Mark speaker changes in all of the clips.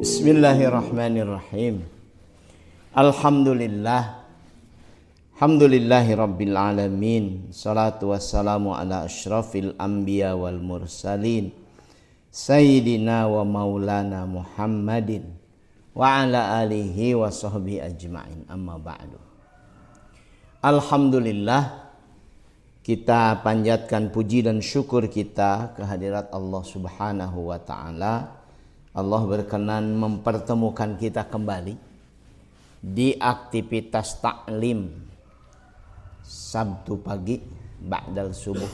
Speaker 1: Bismillahirrahmanirrahim. Alhamdulillah. Alhamdulillahi rabbil alamin. Salatu wassalamu ala asyrafil anbiya wal mursalin. Sayyidina wa maulana Muhammadin wa ala alihi wa sahbihi ajma'in. Amma ba'du. Alhamdulillah, kita panjatkan puji dan syukur kita kehadirat Allah Subhanahu wa ta'ala. Allah berkenan mempertemukan kita kembali di aktivitas taklim Sabtu pagi ba'dal subuh.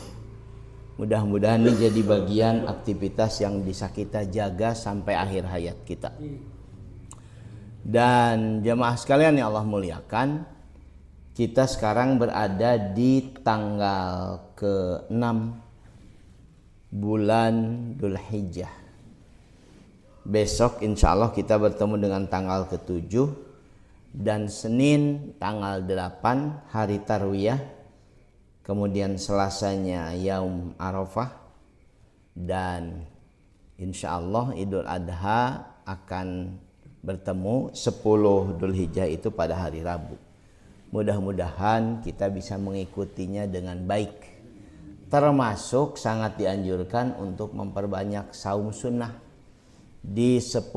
Speaker 1: Mudah-mudahan ini jadi bagian aktivitas yang bisa kita jaga sampai akhir hayat kita. Dan jemaah sekalian yang Allah muliakan, kita sekarang berada di tanggal ke-6 bulan Dzulhijjah. Besok insya Allah kita bertemu dengan tanggal ke-7 dan Senin tanggal 8 hari Tarwiyah. Kemudian Selasanya Yaum Arafah dan insya Allah Idul Adha akan bertemu 10 Dzulhijjah itu pada hari Rabu. Mudah-mudahan kita bisa mengikutinya dengan baik. Termasuk sangat dianjurkan untuk memperbanyak saum sunnah di 10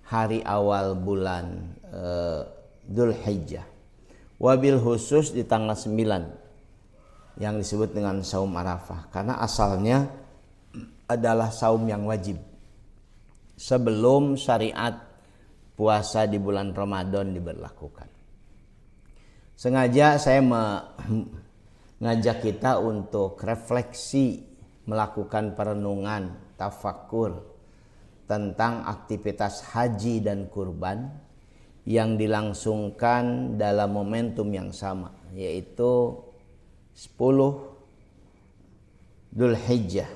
Speaker 1: hari awal bulan Dzulhijjah. Wabil khusus di tanggal 9 yang disebut dengan saum Arafah, karena asalnya adalah saum yang wajib sebelum syariat puasa di bulan Ramadan diberlakukan. Sengaja saya mengajak kita untuk refleksi, melakukan perenungan, tafakur tentang aktivitas haji dan kurban yang dilangsungkan dalam momentum yang sama, yaitu 10 Dzulhijjah.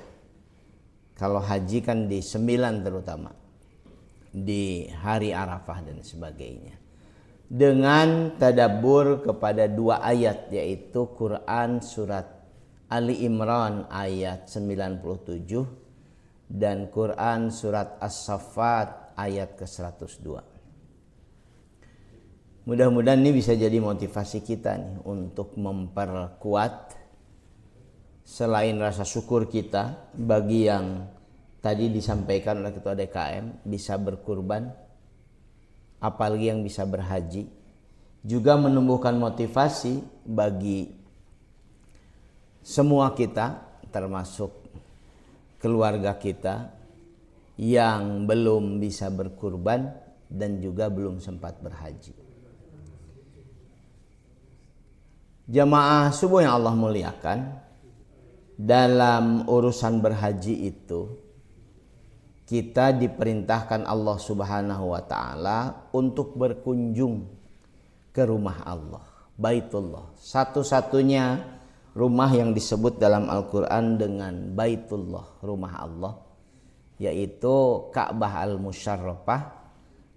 Speaker 1: Kalau haji kan di 9 terutama, di hari Arafah dan sebagainya. Dengan tadabbur kepada 2 ayat, yaitu Quran surat Ali Imran ayat 97 dan Quran surat As-Saffat ayat ke-102. Mudah-mudahan ini bisa jadi motivasi kita nih untuk memperkuat selain rasa syukur kita bagi yang tadi disampaikan oleh Ketua DKM bisa berkurban, apalagi yang bisa berhaji, juga menumbuhkan motivasi bagi semua kita termasuk keluarga kita yang belum bisa berkurban dan juga belum sempat berhaji. Jamaah subuh yang Allah muliakan, dalam urusan berhaji itu kita diperintahkan Allah Subhanahu wa ta'ala untuk berkunjung ke rumah Allah, Baitullah. Satu-satunya rumah yang disebut dalam Al-Quran dengan Baitullah, rumah Allah, yaitu Ka'bah Al-Musyarrafah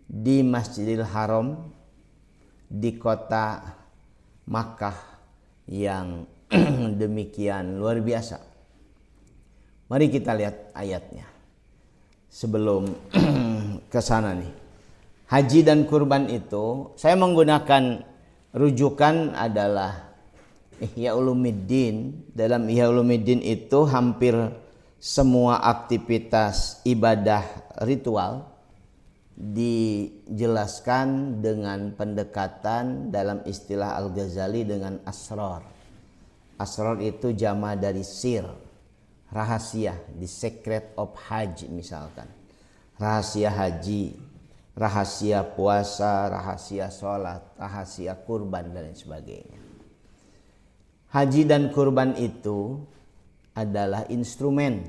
Speaker 1: di Masjidil Haram di kota Makkah yang demikian luar biasa. Mari kita lihat ayatnya sebelum ke sana nih. Haji dan kurban itu saya menggunakan rujukan adalah Ihya Ulumuddin. Dalam Ihya Ulumuddin itu hampir semua aktivitas ibadah ritual dijelaskan dengan pendekatan dalam istilah Al-Ghazali dengan asrar. Asrar itu jama dari sir, rahasia, the secret of Hajj misalkan. Rahasia haji, rahasia puasa, rahasia sholat, rahasia kurban dan lain sebagainya. Haji dan kurban itu adalah instrumen,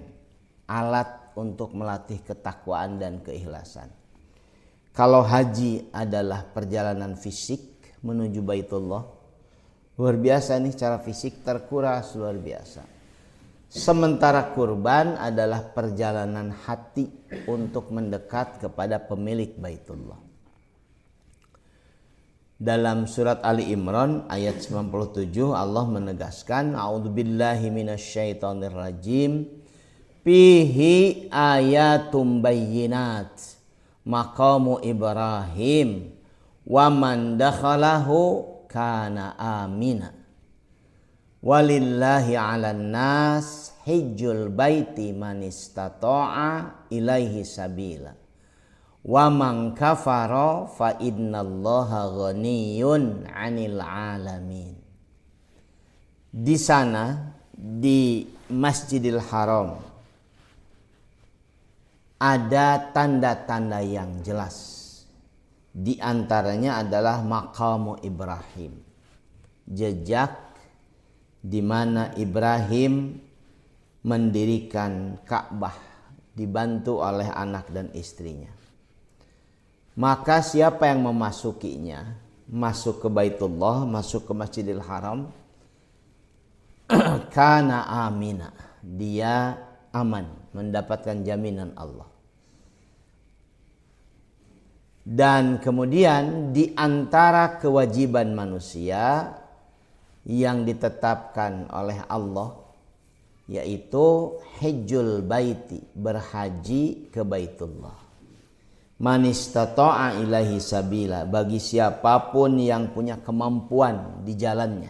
Speaker 1: alat untuk melatih ketakwaan dan keikhlasan. Kalau haji adalah perjalanan fisik menuju Baitullah, luar biasa nih, secara fisik terkuras luar biasa. Sementara kurban adalah perjalanan hati untuk mendekat kepada pemilik Baitullah. Dalam surat Ali Imran ayat 97 Allah menegaskan, a'udzubillahi minasyaitonirrajim, fihi ayatum bayyinat maqamu Ibrahim wa man dakhalahu kana amina walillahi 'alan nas hijjul baiti man istata'a ilaihi sabila wa man kafara fa innallaha ghaniyun 'anil 'alamin. Di sana di Masjidil Haram ada tanda-tanda yang jelas. Di antaranya adalah maqamu Ibrahim, jejak di mana Ibrahim mendirikan Ka'bah dibantu oleh anak dan istrinya. Maka siapa yang memasukinya, masuk ke Baitullah, masuk ke Masjidil Haram, kana amina, dia aman, mendapatkan jaminan Allah. Dan kemudian di antara kewajiban manusia yang ditetapkan oleh Allah yaitu hajjul baiti, berhaji ke Baitullah. Man istata'a ilaihi sabila, bagi siapapun yang punya kemampuan di jalannya.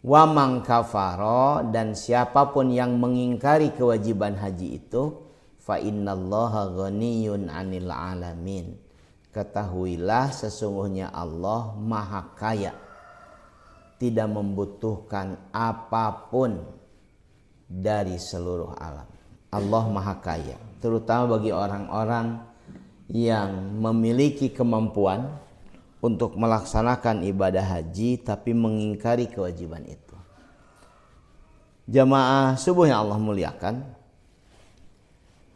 Speaker 1: Wa man kafara, dan siapapun yang mengingkari kewajiban haji itu, fa innallaha ghaniyun 'anil 'alamin. Ketahuilah sesungguhnya Allah Maha Kaya, tidak membutuhkan apapun dari seluruh alam. Allah Maha Kaya, terutama bagi orang-orang yang memiliki kemampuan untuk melaksanakan ibadah haji tapi mengingkari kewajiban itu. Jamaah subuh yang Allah muliakan,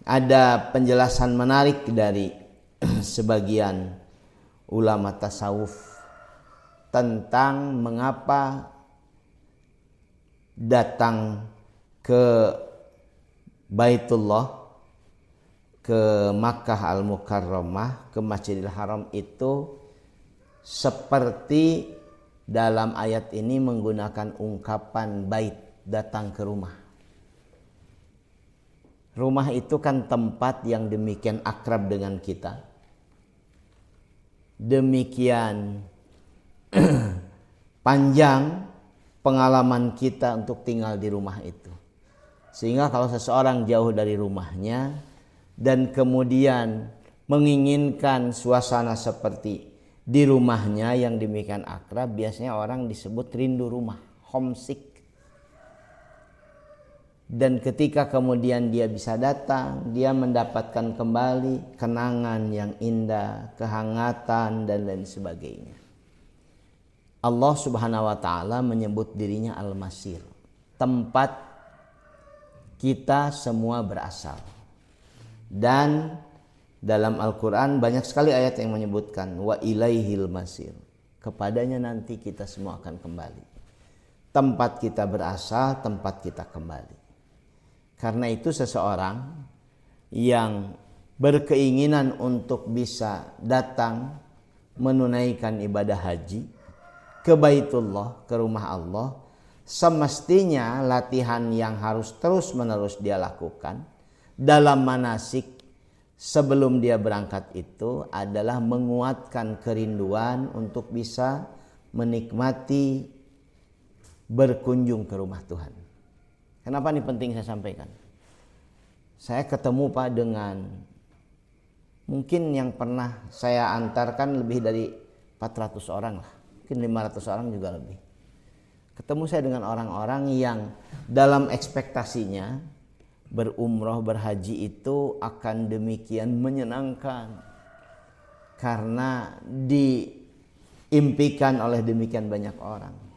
Speaker 1: ada penjelasan menarik dari sebagian ulama tasawuf tentang mengapa datang ke Baitullah, ke Makkah Al-Mukarramah, ke Masjidil Haram itu seperti dalam ayat ini menggunakan ungkapan bait, datang ke rumah. Rumah itu kan tempat yang demikian akrab dengan kita, demikian panjang pengalaman kita untuk tinggal di rumah itu, sehingga kalau seseorang jauh dari rumahnya dan kemudian menginginkan suasana seperti di rumahnya yang demikian akrab, biasanya orang disebut rindu rumah, homesick. Dan ketika kemudian dia bisa datang, dia mendapatkan kembali kenangan yang indah, kehangatan dan lain sebagainya. Allah Subhanahu wa taala menyebut dirinya Al-Masir, tempat kita semua berasal. Dan dalam Al-Quran banyak sekali ayat yang menyebutkan wa ilaihil masir, kepadanya nanti kita semua akan kembali. Tempat kita berasal, tempat kita kembali. Karena itu seseorang yang berkeinginan untuk bisa datang menunaikan ibadah haji ke Baitullah, ke rumah Allah, semestinya latihan yang harus terus-menerus dia lakukan dalam manasik sebelum dia berangkat itu adalah menguatkan kerinduan untuk bisa menikmati berkunjung ke rumah Tuhan. Kenapa ini penting saya sampaikan? Saya ketemu Pak dengan mungkin yang pernah saya antarkan lebih dari 400 orang lah, mungkin 500 orang juga lebih. Ketemu saya dengan orang-orang yang dalam ekspektasinya berumroh, berhaji itu akan demikian menyenangkan karena diimpikan oleh demikian banyak orang.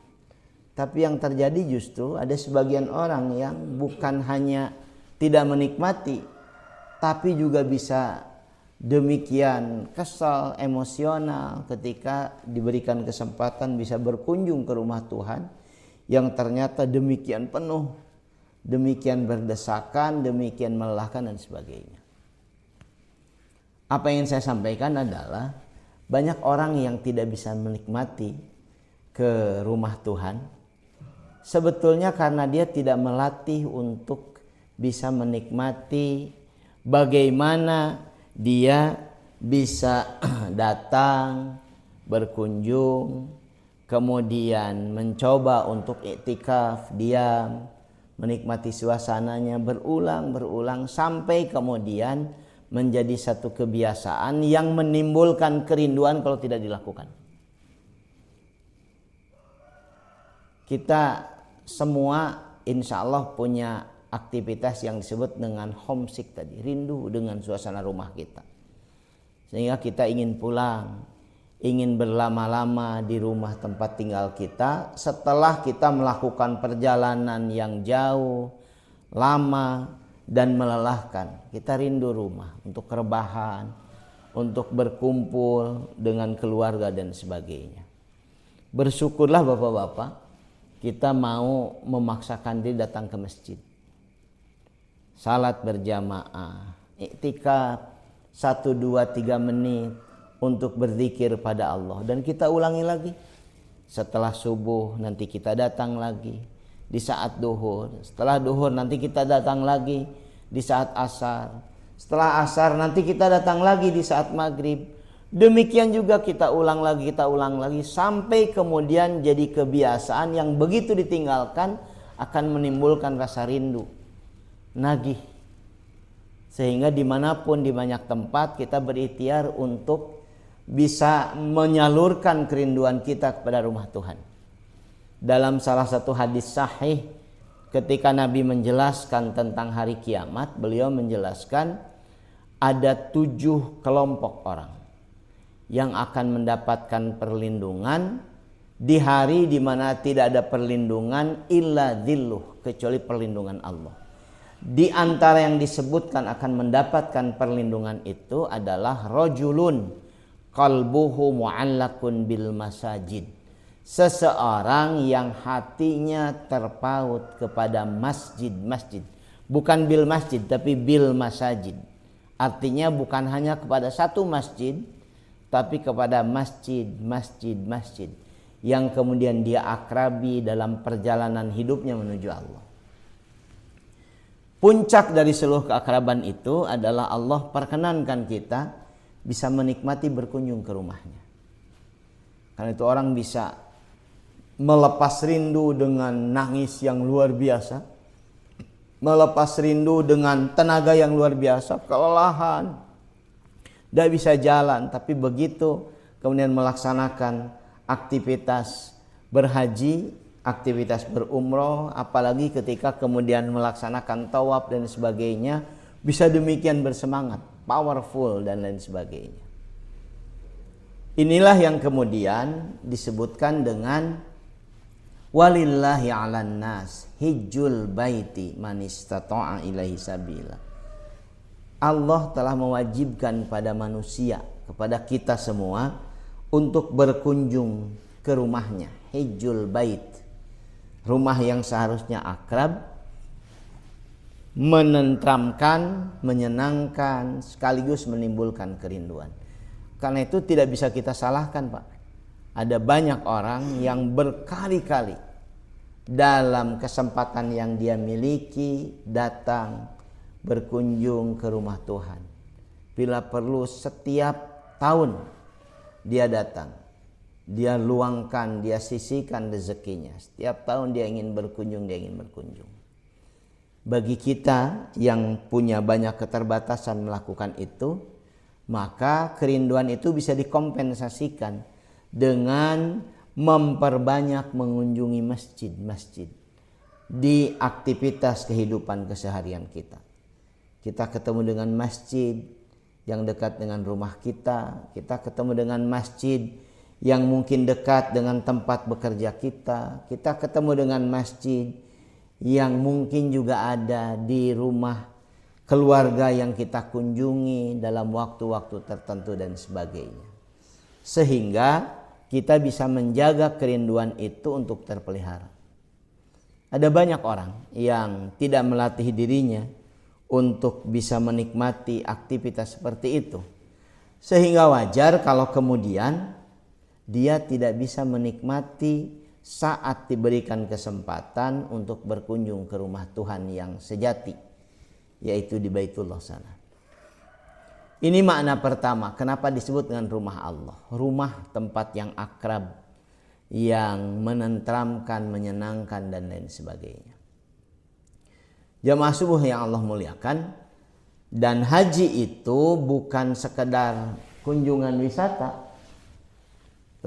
Speaker 1: Tapi yang terjadi justru ada sebagian orang yang bukan hanya tidak menikmati, tapi juga bisa demikian kesal, emosional ketika diberikan kesempatan bisa berkunjung ke rumah Tuhan yang ternyata demikian penuh, demikian berdesakan, demikian melelahkan dan sebagainya. Apa yang saya sampaikan adalah banyak orang yang tidak bisa menikmati ke rumah Tuhan sebetulnya karena dia tidak melatih untuk bisa menikmati bagaimana dia bisa datang, berkunjung, kemudian mencoba untuk iktikaf, diam, menikmati suasananya berulang-ulang sampai kemudian menjadi satu kebiasaan yang menimbulkan kerinduan kalau tidak dilakukan. Kita semua insya Allah punya aktivitas yang disebut dengan homesick tadi, rindu dengan suasana rumah kita. Sehingga kita ingin pulang, ingin berlama-lama di rumah tempat tinggal kita setelah kita melakukan perjalanan yang jauh, lama, dan melelahkan. Kita rindu rumah untuk rebahan, untuk berkumpul dengan keluarga dan sebagainya. Bersyukurlah bapak-bapak, kita mau memaksakan diri datang ke masjid, salat berjamaah, iktikaf 1, 2, 3 menit untuk berzikir pada Allah. Dan kita ulangi lagi setelah subuh, nanti kita datang lagi di saat duhur, setelah duhur nanti kita datang lagi di saat asar, setelah asar nanti kita datang lagi di saat maghrib. Demikian juga kita ulang lagi sampai kemudian jadi kebiasaan yang begitu ditinggalkan akan menimbulkan rasa rindu, nagih. Sehingga dimanapun, di banyak tempat kita berikhtiar untuk bisa menyalurkan kerinduan kita kepada rumah Tuhan. Dalam salah satu hadis sahih, ketika Nabi menjelaskan tentang hari kiamat, beliau menjelaskan ada 7 kelompok orang yang akan mendapatkan perlindungan di hari di mana tidak ada perlindungan illa dhilluh, kecuali perlindungan Allah. Di antara yang disebutkan akan mendapatkan perlindungan itu adalah rajulun qalbuhu mu'allakun bil masajid, seseorang yang hatinya terpaut kepada masjid-masjid, bukan bil masjid tapi bil masajid. Artinya bukan hanya kepada satu masjid, tapi kepada masjid yang kemudian dia akrabi dalam perjalanan hidupnya menuju Allah. Puncak dari seluruh keakraban itu adalah Allah perkenankan kita bisa menikmati berkunjung ke rumahnya. Karena itu orang bisa melepas rindu dengan nangis yang luar biasa, melepas rindu dengan tenaga yang luar biasa, kelelahan, tidak bisa jalan, tapi begitu kemudian melaksanakan aktivitas berhaji, aktivitas berumroh, apalagi ketika kemudian melaksanakan tawaf dan sebagainya, bisa demikian bersemangat, powerful dan lain sebagainya. Inilah yang kemudian disebutkan dengan walillahi 'alan nas hijjul baiti man istata'a ilaihi sabila. Allah telah mewajibkan pada manusia, kepada kita semua untuk berkunjung ke rumahnya, hijjul bait. Rumah yang seharusnya akrab, menenteramkan, menyenangkan, sekaligus menimbulkan kerinduan. Karena itu tidak bisa kita salahkan, Pak. Ada banyak orang yang berkali-kali dalam kesempatan yang dia miliki datang berkunjung ke rumah Tuhan. Bila perlu setiap tahun dia datang. Dia luangkan, dia sisihkan rezekinya. Setiap tahun dia ingin berkunjung. Bagi kita yang punya banyak keterbatasan melakukan itu, maka kerinduan itu bisa dikompensasikan dengan memperbanyak mengunjungi masjid-masjid di aktivitas kehidupan keseharian kita. Kita ketemu dengan masjid yang dekat dengan rumah kita, kita ketemu dengan masjid yang mungkin dekat dengan tempat bekerja kita, kita ketemu dengan masjid yang mungkin juga ada di rumah keluarga yang kita kunjungi dalam waktu-waktu tertentu dan sebagainya. Sehingga kita bisa menjaga kerinduan itu untuk terpelihara. Ada banyak orang yang tidak melatih dirinya untuk bisa menikmati aktivitas seperti itu. Sehingga wajar kalau kemudian dia tidak bisa menikmati saat diberikan kesempatan untuk berkunjung ke rumah Tuhan yang sejati, yaitu di Baitullah sana. Ini makna pertama, kenapa disebut dengan rumah Allah. Rumah tempat yang akrab, yang menenteramkan, menyenangkan, dan lain sebagainya. Jamaah subuh yang Allah muliakan, dan haji itu bukan sekedar kunjungan wisata,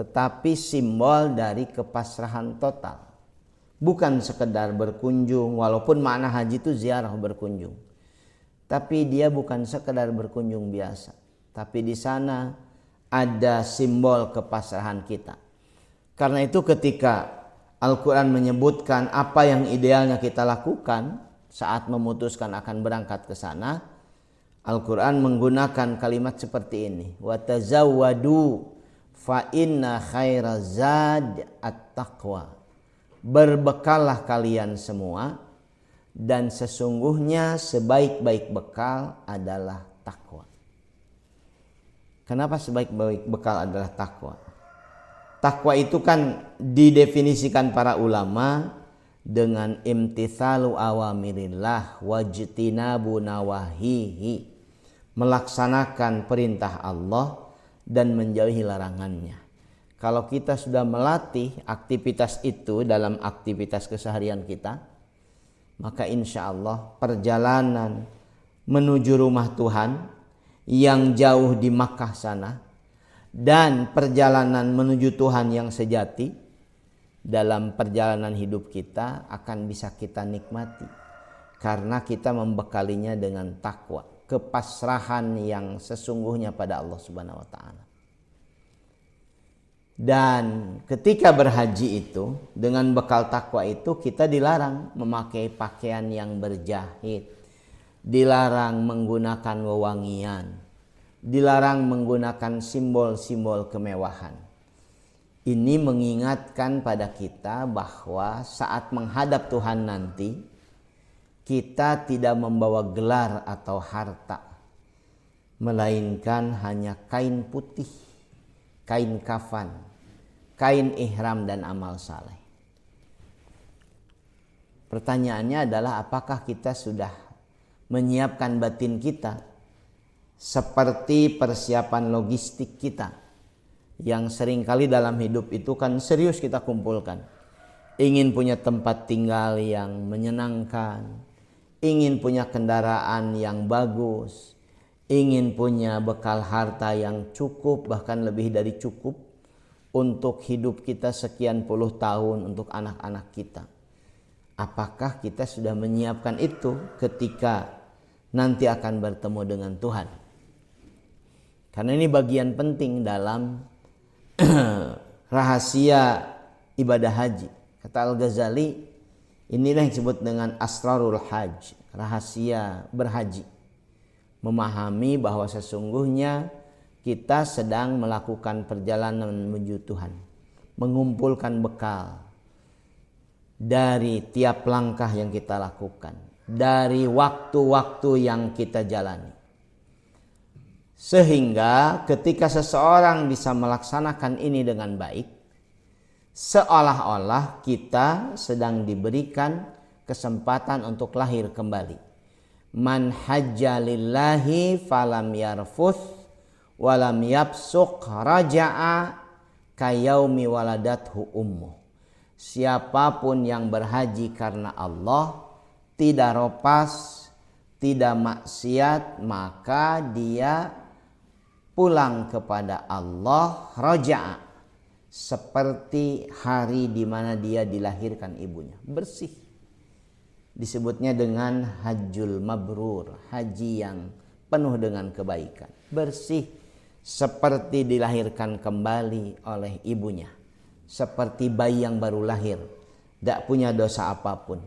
Speaker 1: tetapi simbol dari kepasrahan total. Bukan sekedar berkunjung, walaupun makna haji itu ziarah, berkunjung. Tapi dia bukan sekedar berkunjung biasa. Tapi di sana ada simbol kepasrahan kita. Karena itu ketika Al-Quran menyebutkan apa yang idealnya kita lakukan saat memutuskan akan berangkat ke sana, Al-Quran menggunakan kalimat seperti ini. Watazawwadu fa inna khairaz zad at-taqwa. Berbekallah kalian semua, dan sesungguhnya sebaik-baik bekal adalah takwa. Kenapa sebaik-baik bekal adalah takwa? Takwa itu kan didefinisikan para ulama dengan imtithalu awamirillah wajtinabu nawahihi, melaksanakan perintah Allah dan menjauhi larangannya. Kalau kita sudah melatih aktivitas itu dalam aktivitas keseharian kita, maka insya Allah perjalanan menuju rumah Tuhan yang jauh di Makkah sana, dan perjalanan menuju Tuhan yang sejati dalam perjalanan hidup kita akan bisa kita nikmati. Karena kita membekalinya dengan takwa, kepasrahan yang sesungguhnya pada Allah Subhanahu wa Ta'ala. Dan ketika berhaji itu, dengan bekal takwa itu, kita dilarang memakai pakaian yang berjahit, dilarang menggunakan wewangian, dilarang menggunakan simbol-simbol kemewahan. Ini mengingatkan pada kita bahwa saat menghadap Tuhan nanti, kita tidak membawa gelar atau harta, melainkan hanya kain putih, kain kafan, kain ihram, dan amal saleh. Pertanyaannya adalah, apakah kita sudah menyiapkan batin kita seperti persiapan logistik kita yang seringkali dalam hidup itu kan serius kita kumpulkan. Ingin punya tempat tinggal yang menyenangkan, ingin punya kendaraan yang bagus, ingin punya bekal harta yang cukup, bahkan lebih dari cukup untuk hidup kita sekian puluh tahun, untuk anak-anak kita. Apakah kita sudah menyiapkan itu ketika nanti akan bertemu dengan Tuhan? Karena ini bagian penting dalam rahasia ibadah haji. Kata Al-Ghazali, inilah yang disebut dengan asrarul hajj, rahasia berhaji. Memahami bahwa sesungguhnya kita sedang melakukan perjalanan menuju Tuhan, mengumpulkan bekal dari tiap langkah yang kita lakukan, dari waktu-waktu yang kita jalani. Sehingga ketika seseorang bisa melaksanakan ini dengan baik, seolah-olah kita sedang diberikan kesempatan untuk lahir kembali. Man hajja lillahi falam yarfuth walam yabsuq raja'a kayaumi waladathu ummuh. Siapapun yang berhaji karena Allah, tidak ropas, tidak maksiat, maka dia pulang kepada Allah raja'a, seperti hari di mana dia dilahirkan ibunya, bersih. Disebutnya dengan hajjul mabrur, haji yang penuh dengan kebaikan, bersih, seperti dilahirkan kembali oleh ibunya, seperti bayi yang baru lahir, tidak punya dosa apapun,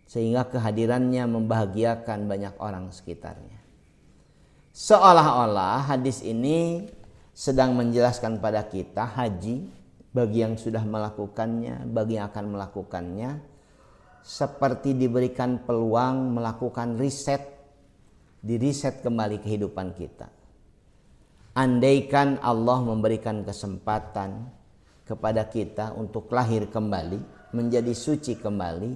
Speaker 1: sehingga kehadirannya membahagiakan banyak orang sekitarnya. Seolah-olah hadis ini sedang menjelaskan pada kita haji, bagi yang sudah melakukannya, bagi yang akan melakukannya, seperti diberikan peluang melakukan riset, diriset kembali kehidupan kita. Andaikan Allah memberikan kesempatan kepada kita untuk lahir kembali, menjadi suci kembali,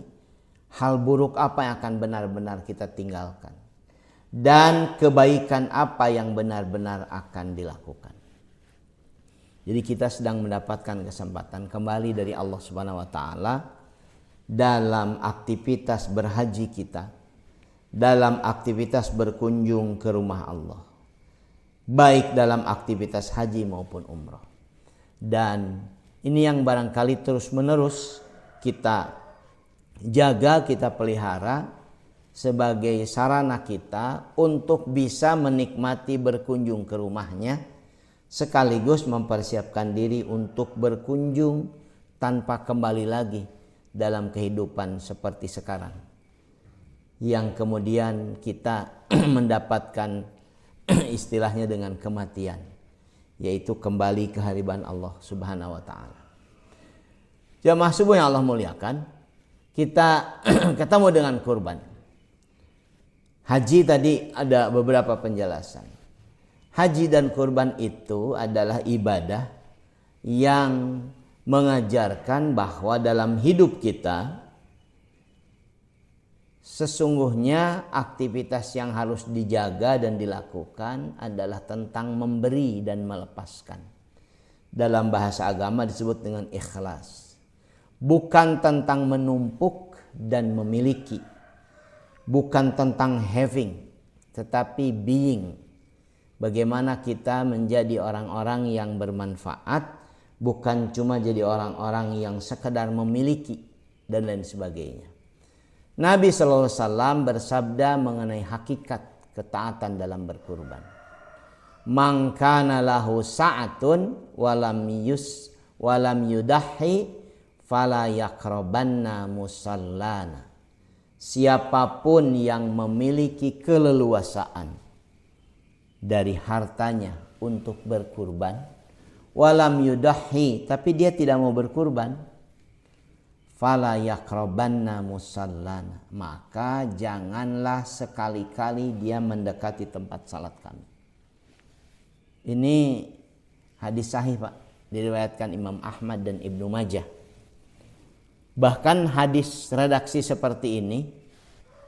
Speaker 1: hal buruk apa yang akan benar-benar kita tinggalkan? dan kebaikan apa yang benar-benar akan dilakukan. Jadi kita sedang mendapatkan kesempatan kembali dari Allah Subhanahu wa taala dalam aktivitas berhaji kita, dalam aktivitas berkunjung ke rumah Allah, baik dalam aktivitas haji maupun umrah. Dan ini yang barangkali terus-menerus kita jaga, kita pelihara sebagai sarana kita untuk bisa menikmati berkunjung ke rumahnya, sekaligus mempersiapkan diri untuk berkunjung tanpa kembali lagi dalam kehidupan seperti sekarang, yang kemudian kita mendapatkan istilahnya dengan kematian, yaitu kembali ke hadirat Allah Subhanahu wa taala. Jamaah subuh yang Allah muliakan, kita ketemu dengan kurban. Haji tadi ada beberapa penjelasan. Haji dan kurban itu adalah ibadah yang mengajarkan bahwa dalam hidup kita sesungguhnya aktivitas yang harus dijaga dan dilakukan adalah tentang memberi dan melepaskan. Dalam bahasa agama disebut dengan ikhlas. Bukan tentang menumpuk dan memiliki. Bukan tentang having, tetapi being. Bagaimana kita menjadi orang-orang yang bermanfaat, bukan cuma jadi orang-orang yang sekedar memiliki dan lain sebagainya. Nabi SAW bersabda mengenai hakikat ketaatan dalam berkurban. Man kana lahu sa'atun walam yudahi fala yaqrabanna musallana. Siapapun yang memiliki keleluasaan dari hartanya untuk berkurban, walam yudahi, tapi dia tidak mau berkurban, fala yaqrabanna musallana, maka janganlah sekali-kali dia mendekati tempat salat kami. Ini hadis sahih Pak, diriwayatkan Imam Ahmad dan Ibnu Majah. Bahkan hadis redaksi seperti ini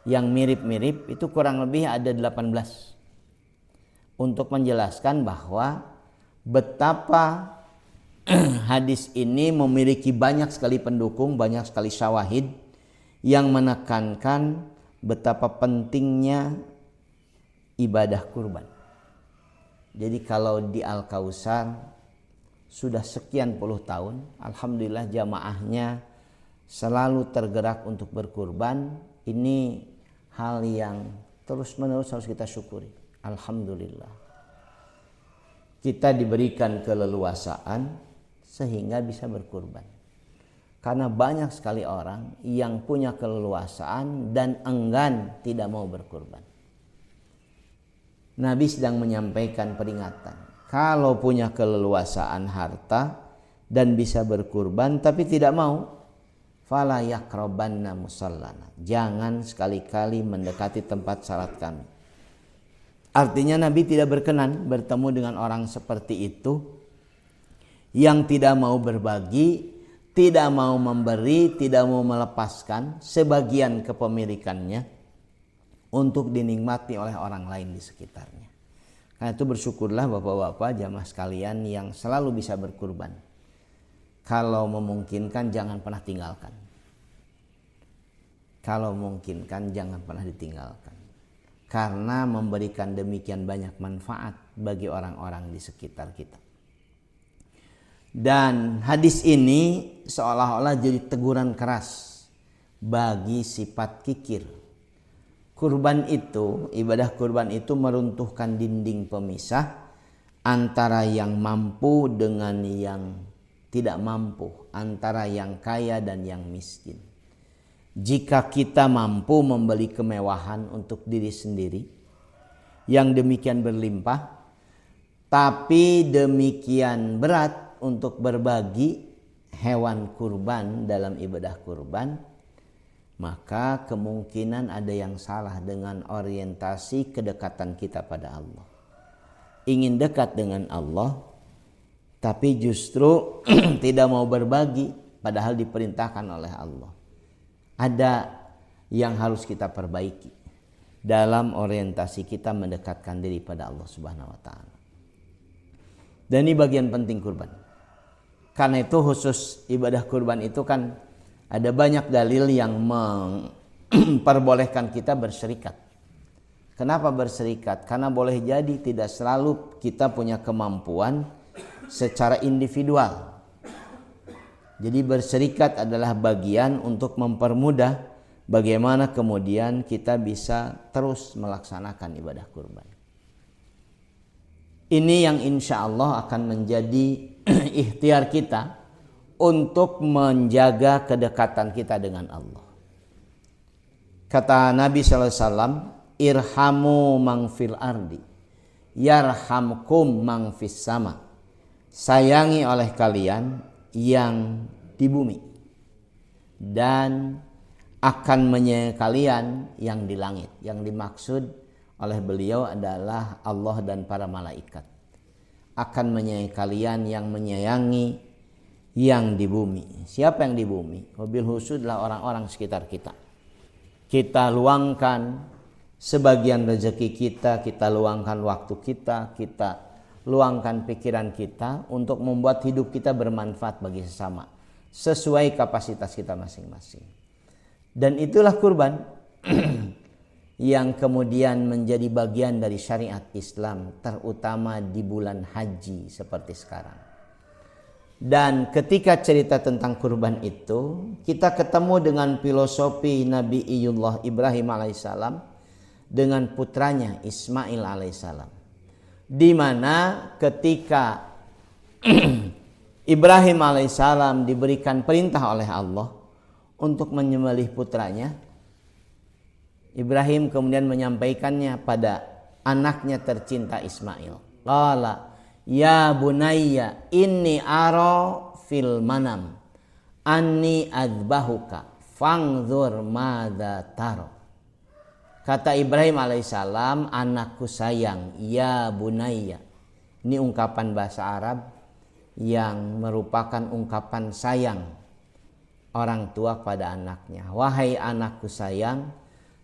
Speaker 1: yang mirip-mirip itu kurang lebih ada 18 untuk menjelaskan bahwa betapa hadis ini memiliki banyak sekali pendukung, banyak sekali syawahid yang menekankan betapa pentingnya ibadah kurban. Jadi kalau di Al-Kautsar sudah sekian puluh tahun, alhamdulillah jamaahnya selalu tergerak untuk berkurban. Ini hal yang terus-menerus harus kita syukuri. Alhamdulillah. Kita diberikan keleluasaan sehingga bisa berkurban. Karena banyak sekali orang yang punya keleluasaan dan enggan tidak mau berkurban. Nabi sedang menyampaikan peringatan. Kalau punya keleluasaan harta dan bisa berkurban tapi tidak mau, fala yaqrabanna musallana. Jangan sekali-kali mendekati tempat salat kami. Artinya Nabi tidak berkenan bertemu dengan orang seperti itu yang tidak mau berbagi, tidak mau memberi, tidak mau melepaskan sebagian kepemilikannya untuk dinikmati oleh orang lain di sekitarnya. Karena itu bersyukurlah bapak-bapak jamaah sekalian yang selalu bisa berkurban. Kalau memungkinkan jangan pernah tinggalkan. Kalau memungkinkan jangan pernah ditinggalkan. Karena memberikan demikian banyak manfaat bagi orang-orang di sekitar kita. Dan hadis ini seolah-olah jadi teguran keras bagi sifat kikir. Kurban itu, ibadah kurban itu meruntuhkan dinding pemisah antara yang mampu dengan yang tidak mampu, antara yang kaya dan yang miskin. Jika kita mampu membeli kemewahan untuk diri sendiri yang demikian berlimpah, tapi demikian berat untuk berbagi hewan kurban dalam ibadah kurban, maka kemungkinan ada yang salah dengan orientasi kedekatan kita pada Allah. Ingin dekat dengan Allah, tapi justru tidak mau berbagi, padahal diperintahkan oleh Allah. Ada yang harus kita perbaiki. dalam orientasi kita mendekatkan diri pada Allah Subhanahu wa taala. Dan ini bagian penting kurban. Karena itu khusus ibadah kurban itu kan ada banyak dalil yang memperbolehkan kita berserikat. Kenapa berserikat? Karena boleh jadi tidak selalu kita punya kemampuan secara individual. Jadi berserikat adalah bagian untuk mempermudah bagaimana kemudian kita bisa terus melaksanakan ibadah kurban. Ini yang insya Allah akan menjadi ikhtiar kita untuk menjaga kedekatan kita dengan Allah. Kata Nabi SAW, irhamu man fil ardi, yarhamkum man fis sama. Sayangi oleh kalian yang di bumi dan akan menyayangi kalian yang di langit. Yang dimaksud oleh beliau adalah Allah dan para malaikat. Akan menyayangi kalian yang menyayangi yang di bumi. Siapa yang di bumi? Wabil khusus adalah orang-orang sekitar kita. Kita luangkan sebagian rezeki kita, kita luangkan waktu kita, kita luangkan pikiran kita untuk membuat hidup kita bermanfaat bagi sesama sesuai kapasitas kita masing-masing. Dan itulah kurban yang kemudian menjadi bagian dari syariat Islam, terutama di bulan haji seperti sekarang. Dan ketika cerita tentang kurban itu, kita ketemu dengan filosofi Nabi Ibrahim alaihissalam dengan putranya Ismail alaihissalam. Di mana ketika Ibrahim alaihissalam diberikan perintah oleh Allah untuk menyembelih putranya, Ibrahim kemudian menyampaikannya pada anaknya tercinta Ismail. Qala ya bunayya inni ara fil manam anni adbahuka fangzur madza tara. Kata Ibrahim alaihissalam, anakku sayang, ya bunayya. Ini ungkapan bahasa Arab yang merupakan ungkapan sayang orang tua pada anaknya. Wahai anakku sayang,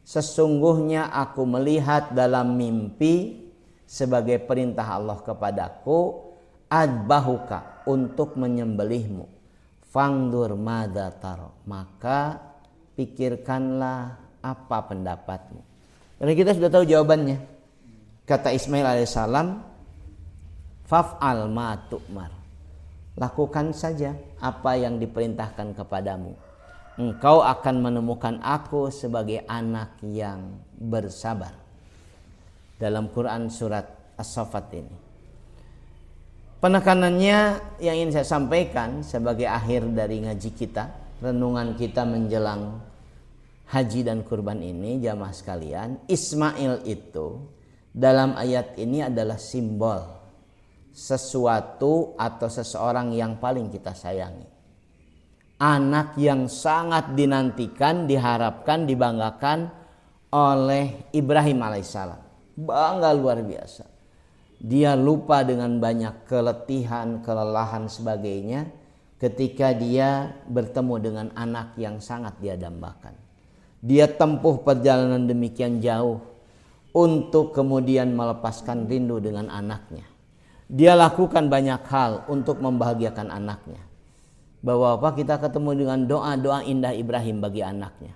Speaker 1: sesungguhnya aku melihat dalam mimpi sebagai perintah Allah kepadaku, adbahuka, untuk menyembelihmu. Fangdur madza tara, maka pikirkanlah apa pendapatmu. Karena kita sudah tahu jawabannya. Kata Ismail alaihissalam, faf'al ma tu'mar. Lakukan saja apa yang diperintahkan kepadamu. Engkau akan menemukan aku sebagai anak yang bersabar. Dalam Quran surat As-Saffat ini. Penekanannya yang ingin saya sampaikan sebagai akhir dari ngaji kita, renungan kita menjelang haji dan kurban ini, jamaah sekalian, Ismail itu dalam ayat ini adalah simbol sesuatu atau seseorang yang paling kita sayangi. Anak yang sangat dinantikan, diharapkan, dibanggakan oleh Ibrahim alaihissalam. Bangga luar biasa. Dia lupa dengan banyak keletihan, kelelahan sebagainya ketika dia bertemu dengan anak yang sangat dia dambakan. Dia tempuh perjalanan demikian jauh untuk kemudian melepaskan rindu dengan anaknya. Dia lakukan banyak hal untuk membahagiakan anaknya. Bapak-bapak, kita ketemu dengan doa-doa indah Ibrahim bagi anaknya.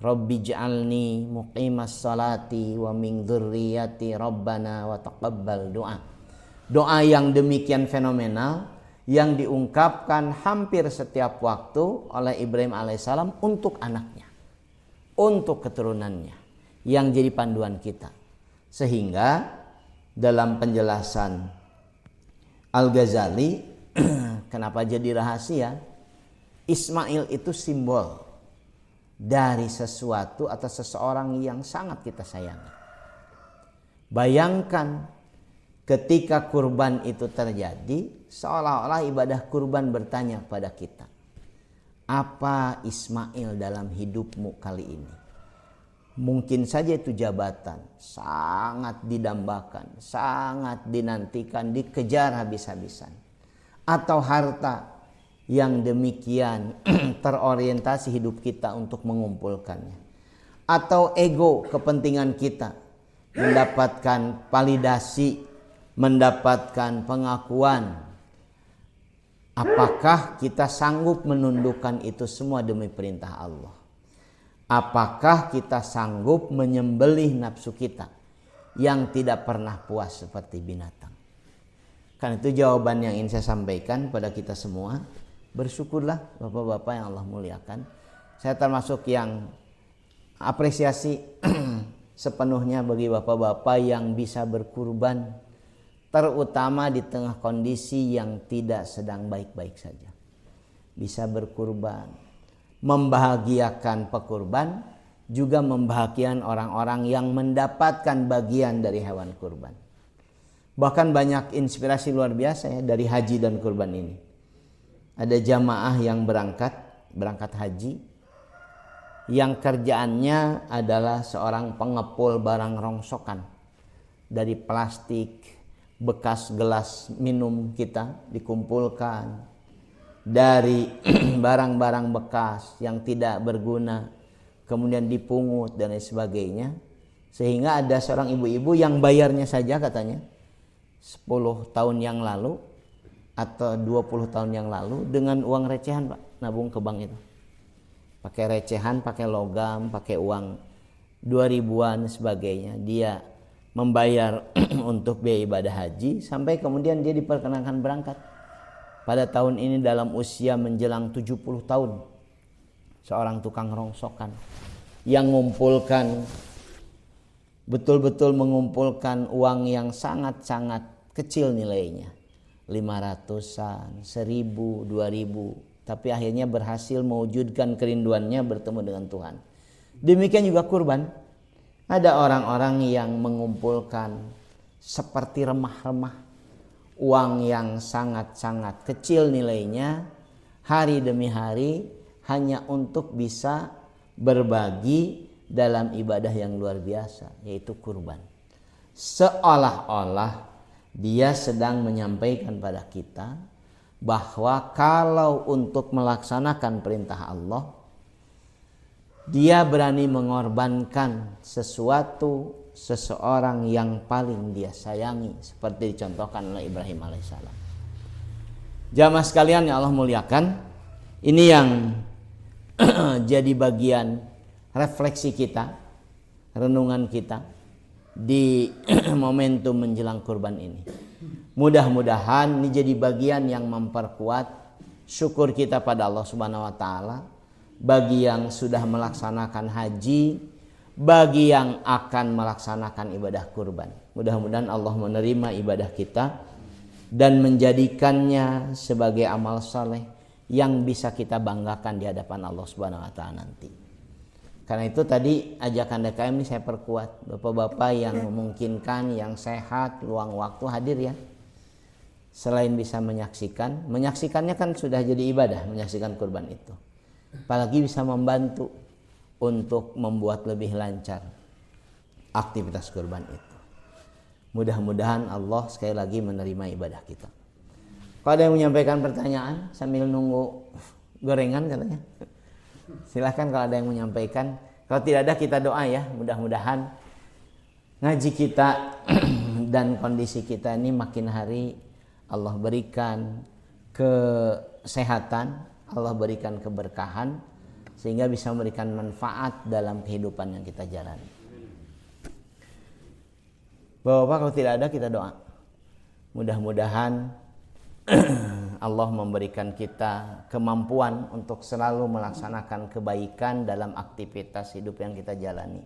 Speaker 1: Rabbi ja'alni muqimas salati wa min dzurriyyati rabbana wa taqabbal doa. Doa yang demikian fenomenal yang diungkapkan hampir setiap waktu oleh Ibrahim alaihissalam untuk anaknya, untuk keturunannya, yang jadi panduan kita. Sehingga dalam penjelasan Al-Ghazali, kenapa jadi rahasia, Ismail itu simbol dari sesuatu atau seseorang yang sangat kita sayangi. Bayangkan ketika kurban itu terjadi, seolah-olah ibadah kurban bertanya pada kita, apa Ismail dalam hidupmu kali ini? Mungkin saja itu jabatan, sangat didambakan, sangat dinantikan, dikejar habis-habisan. Atau harta yang demikian terorientasi hidup kita untuk mengumpulkannya. atau ego kepentingan kita, mendapatkan validasi, mendapatkan pengakuan. Apakah kita sanggup menundukkan itu semua demi perintah Allah? Apakah kita sanggup menyembelih nafsu kita yang tidak pernah puas seperti binatang? Karena itu jawaban yang ingin saya sampaikan pada kita semua. Bersyukurlah Bapak-bapak yang Allah muliakan. Saya termasuk yang apresiasi sepenuhnya bagi Bapak-bapak yang bisa berkurban, terutama di tengah kondisi yang tidak sedang baik-baik saja. Bisa berkurban, membahagiakan pekurban, juga membahagiakan orang-orang yang mendapatkan bagian dari hewan kurban. Bahkan banyak inspirasi luar biasa ya dari haji dan kurban ini. Ada jamaah yang berangkat haji, yang kerjaannya adalah seorang pengepul barang rongsokan dari plastik, bekas gelas minum kita dikumpulkan, dari barang-barang bekas yang tidak berguna kemudian dipungut dan lain sebagainya, sehingga ada seorang ibu-ibu yang bayarnya saja katanya 10 tahun yang lalu atau 20 tahun yang lalu dengan uang recehan, Pak, nabung ke bank itu. Pakai recehan, pakai logam, pakai uang 2000-an sebagainya. Dia membayar untuk biaya ibadah haji sampai kemudian dia diperkenankan berangkat. Pada tahun ini dalam usia menjelang 70 tahun. Seorang tukang rongsokan yang mengumpulkan, betul-betul mengumpulkan uang yang sangat-sangat kecil nilainya. 500-an, 1000, 2000, tapi akhirnya berhasil mewujudkan kerinduannya bertemu dengan Tuhan. Demikian juga kurban. Ada orang-orang yang mengumpulkan seperti remah-remah uang yang sangat-sangat kecil nilainya, hari demi hari hanya untuk bisa berbagi dalam ibadah yang luar biasa, yaitu kurban. Seolah-olah dia sedang menyampaikan pada kita bahwa kalau untuk melaksanakan perintah Allah, dia berani mengorbankan seseorang yang paling dia sayangi, seperti dicontohkan oleh Ibrahim alaihissalam. Jamaah sekalian yang Allah muliakan, ini yang jadi bagian refleksi kita, renungan kita di momentum menjelang kurban ini. Mudah-mudahan ini jadi bagian yang memperkuat syukur kita pada Allah Subhanahu wa taala, bagi yang sudah melaksanakan haji, bagi yang akan melaksanakan ibadah kurban. Mudah-mudahan Allah menerima ibadah kita dan menjadikannya sebagai amal saleh yang bisa kita banggakan di hadapan Allah Subhanahu wa taala nanti. Karena itu tadi ajakan DKM ini saya perkuat. Bapak-bapak yang memungkinkan, yang sehat, luang waktu hadir ya. Selain bisa menyaksikannya kan sudah jadi ibadah, menyaksikan kurban itu. Apalagi bisa membantu untuk membuat lebih lancar aktivitas kurban itu. Mudah-mudahan Allah sekali lagi menerima ibadah kita. Kalau ada yang menyampaikan pertanyaan sambil nunggu gorengan katanya, silahkan kalau ada yang menyampaikan. Kalau tidak ada kita doa ya, mudah-mudahan ngaji kita dan kondisi kita ini makin hari Allah berikan kesehatan, Allah berikan keberkahan, sehingga bisa memberikan manfaat dalam kehidupan yang kita jalani. Bapak-bapak, kalau tidak ada kita doa. Mudah-mudahan Allah memberikan kita kemampuan untuk selalu melaksanakan kebaikan dalam aktivitas hidup yang kita jalani.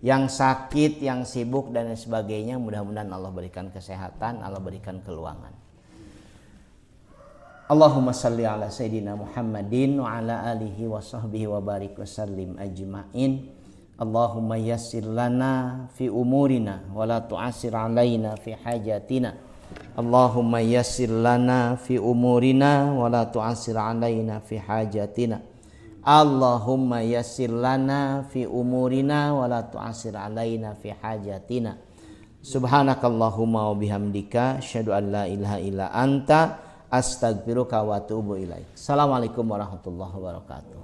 Speaker 1: Yang sakit, yang sibuk dan sebagainya, mudah-mudahan Allah berikan kesehatan, Allah berikan keluangan. Allahumma salli ala Sayyidina Muhammadin wa ala alihi wa sahbihi wa barik wa sallim ajma'in. Allahumma yassir lana fi umurina wa la tu'asir alaina fi hajatina. Allahumma yassir lana fi umurina wa la tu'asir alaina fi hajatina. Allahumma yassir lana fi umurina wa la tu'asir alaina fi hajatina. Subhanakallahumma wa bihamdika asyhadu an la ilaha illa anta astaghfiruka wa atubu ilaik. Assalamualaikum warahmatullahi wabarakatuh.